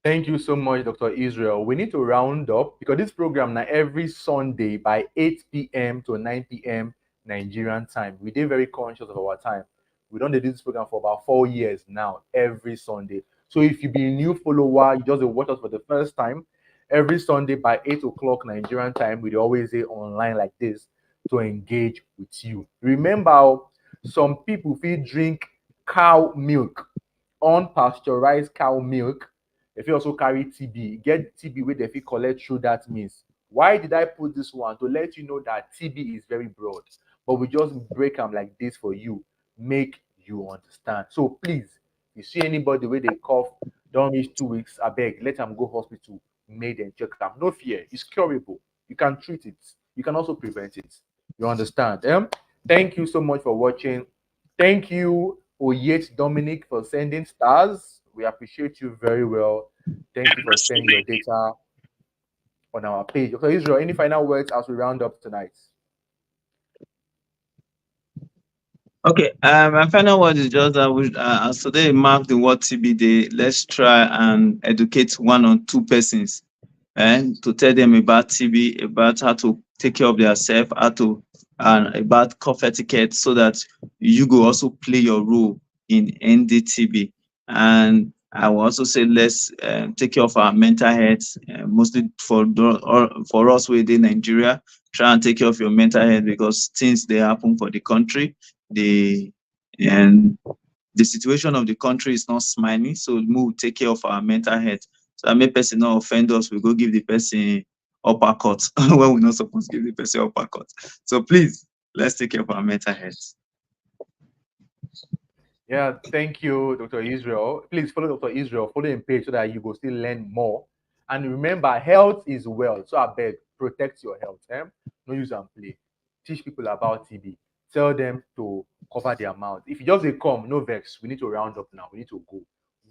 Thank you so much, Dr. Israel. We need to round up because this program now every Sunday by 8 p.m. to 9 p.m. Nigerian time. We did very conscious of our time. We don't do this program for about 4 years now, every Sunday. So if you be a new follower, you just watch us for the first time, every Sunday by 8 o'clock Nigerian time, we always say online like this to engage with you. Remember, some people feel drink cow milk, unpasteurized cow milk. If you also carry TB, get TB where they fit collect through that means. Why did I put this one? To let you know that TB is very broad, but we just break them like this for you, make you understand. So please, you see anybody where they cough, don't miss 2 weeks, I beg, let them go hospital, make them check them. No fear, it's curable. You can treat it. You can also prevent it. You understand? Thank you so much for watching. Thank you, Oyet Dominic, for sending stars. We appreciate you very well. Thank you for sending your data on our page. Okay, Israel, any final words as we round up tonight? Okay, my final word is just that as today mark the World TB Day, let's try and educate one or two persons and to tell them about TB, about how to take care of themselves, how to and about cough etiquette, so that you go also play your role in ending TB. And I will also say let's take care of our mental health, mostly for us within Nigeria. Try and take care of your mental health because things they happen for the country. The and the situation of the country is not smiling, so we will take care of our mental health. So that make person not offend us, we go give the person uppercut when we're not supposed to give the person uppercut. So please, let's take care of our mental health. Yeah, thank you, Dr. Israel. Please follow Dr. Israel, follow him page so that you will still learn more. And remember, health is wealth. So I beg, protect your health. No use and play. Teach people about TB. Tell them to cover their mouth. If you just say come, no vex. We need to round up now. We need to go.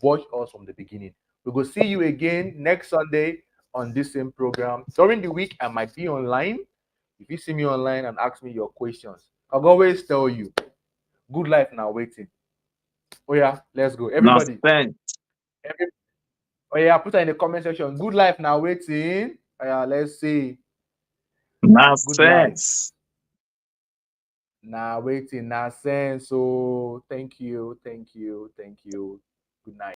Watch us from the beginning. We will see you again next Sunday on this same program. During the week, I might be online. If you see me online and ask me your questions, I'll always tell you, good life now waiting. Oh yeah, let's go. Now Everybody. spend. Every, oh yeah, put that in the comment section. Good life now waiting. Oh yeah, let's see. Now Good life. sense. Now waiting. Now sense. So thank you. Thank you. Thank you. Good night.